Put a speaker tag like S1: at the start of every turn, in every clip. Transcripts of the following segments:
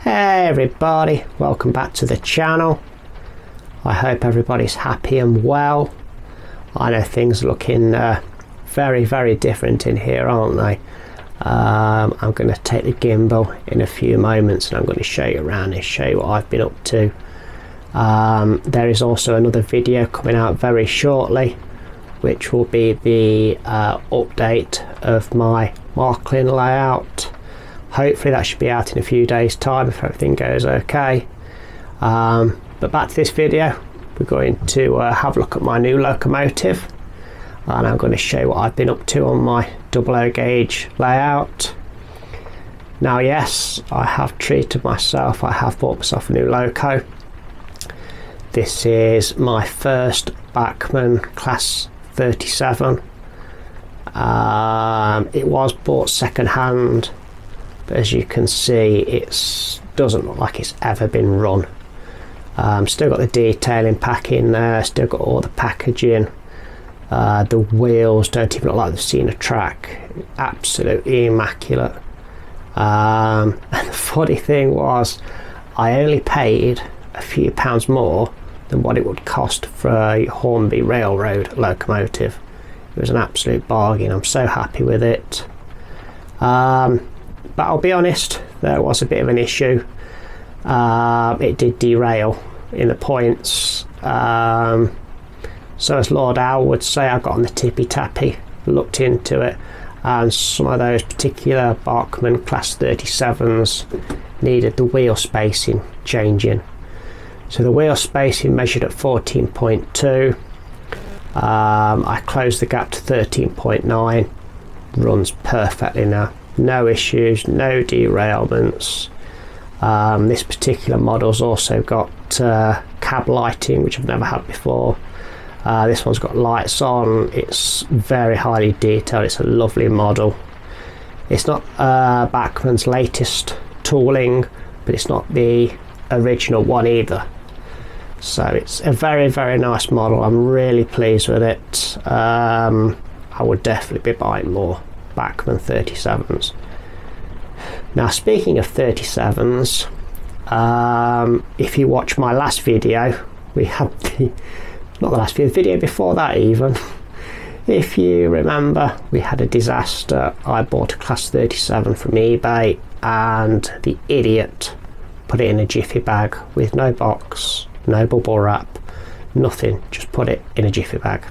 S1: Hey everybody, welcome back to the channel. I hope everybody's happy and well. I know things are looking very different in here, aren't they? I'm going to take the gimbal in a few moments and I'm going to show you around and show you what I've been up to. There is also another video coming out very shortly, which will be the update of my Marklin layout. Hopefully that should be out in a few days time if everything goes okay. But back to this video, we're going to have a look at my new locomotive, and I'm going to show you what I've been up to on my 00 gauge layout. Now yes, I have treated myself, I have bought myself a new Loco. This is my first Bachmann Class 37. It was bought second hand, but as you can see it doesn't look like it's ever been run. Still got the detailing pack in there, still got all the packaging. The wheels don't even look like they've seen a track. Absolutely immaculate. And the funny thing was, I only paid a few pounds more than what it would cost for a Hornby Railroad locomotive. It was an absolute bargain. I'm so happy with it. But I'll be honest, there was a bit of an issue. It did derail in the points. So as Lord Al would say, I got on the tippy tappy, looked into it, and some of those particular Bachmann Class 37s needed the wheel spacing changing. So the wheel spacing measured at 14.2. I closed the gap to 13.9. Runs perfectly now. No issues, no derailments. This particular model's also got cab lighting, which I've never had before. This one's got lights on. It's very highly detailed. It's a lovely model. It's not Bachmann's latest tooling, but it's not the original one either. So it's a very nice model. I'm really pleased with it. I would definitely be buying more Bachmann 37s. Now speaking of 37s, if you watch my last video, we had the video before that even. If you remember, we had a disaster. I bought a Class 37 from eBay and the idiot put it in a jiffy bag with no box, no bubble wrap, nothing, just put it in a jiffy bag.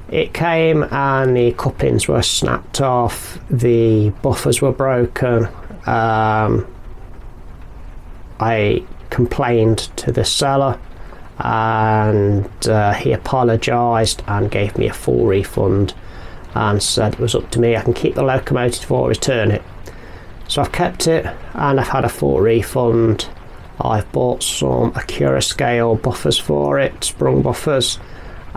S1: It came and the couplings were snapped off, the buffers were broken. I complained to the seller and he apologised and gave me a full refund and said it was up to me. I can keep the locomotive or return it. So I've kept it and I've had a full refund. I've bought some Acura scale buffers for it, sprung buffers,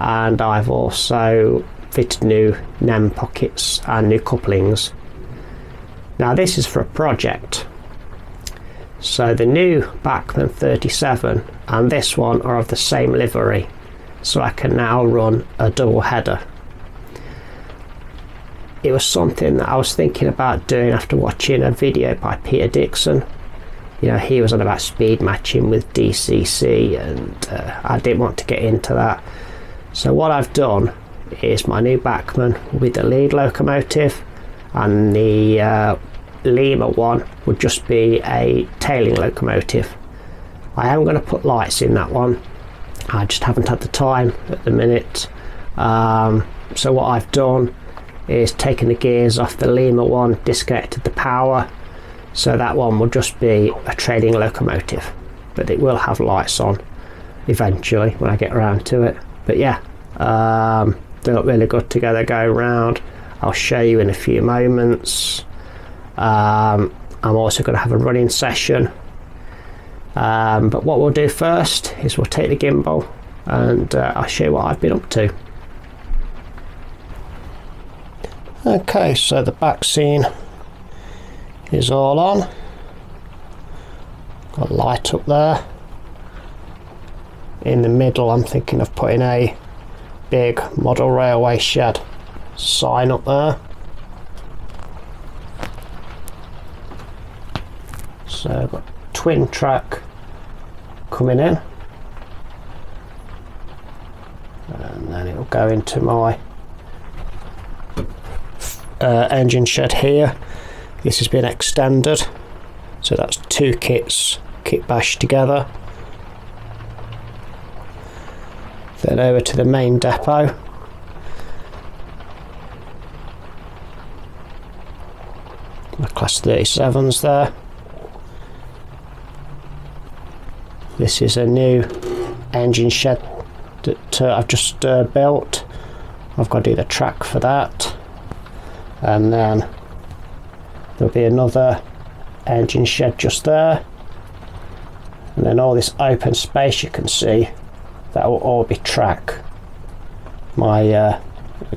S1: and I've also fitted new NEM pockets and new couplings. Now this is for a project. So the new Bachmann 37 and this one are of the same livery, so I can now run a double header. It was something that I was thinking about doing after watching a video by Peter Dixon. You know, he was on about speed matching with DCC and I didn't want to get into that. So what I've done is my new Bachmann with the lead locomotive, and the Lima one would just be a tailing locomotive. I am going to put lights in that one. I just haven't had the time at the minute. So what I've done is taken the gears off the Lima one, disconnected the power, so that one will just be a trailing locomotive, but it will have lights on eventually when I get around to it. But yeah, they look really good together going round. I'll show you in a few moments. I'm also going to have a running session, but what we'll do first is we'll take the gimbal and I'll show you what I've been up to. Okay, so the back scene is all on. Got a light up there. In the middle I'm thinking of putting a big model railway shed sign up there. So I've got twin track coming in, and then it'll go into my engine shed here. This has been extended, so that's two kits kit bashed together. Then over to the main depot. My class 37s there. This is a new engine shed that I've just built. I've got to do the track for that, and then there'll be another engine shed just there, and then all this open space you can see, that will all be track. My I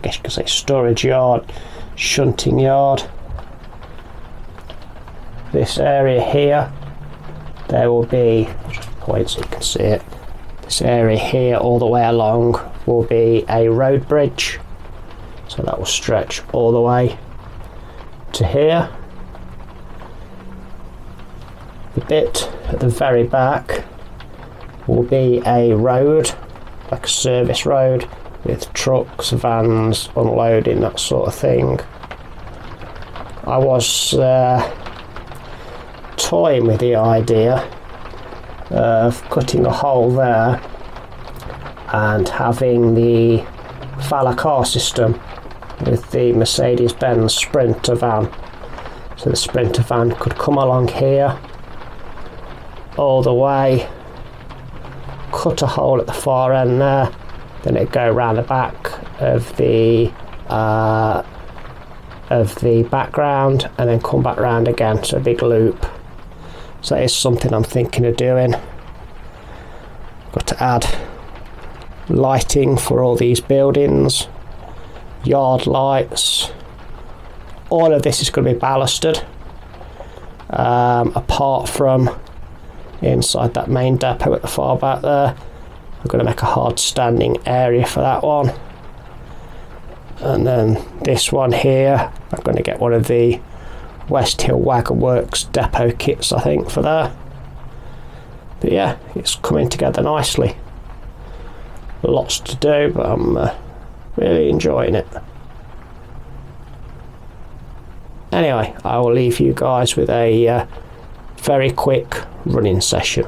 S1: guess you could say storage yard, shunting yard. This area here, there will be, just point so you can see it, this area here all the way along will be a road bridge, so that will stretch all the way to here. The bit at the very back will be a road, like a service road, with trucks, vans, unloading, that sort of thing. I was toying with the idea of cutting a hole there and having the Fala car system with the Mercedes-Benz Sprinter van. So the Sprinter van could come along here all the way, cut a hole at the far end there, then it'd go around the back of the background and then come back round again, so a big loop. So that is something I'm thinking of doing. Got to add lighting for all these buildings, yard lights. All of this is going to be ballasted, apart from inside that main depot at the far back there. I'm going to make a hard standing area for that one, and then this one here I'm going to get one of the West Hill Wagon Works depot kits, I think, for there. But yeah, it's coming together nicely. Lots to do, but I'm really enjoying it. Anyway, I will leave you guys with a very quick running session.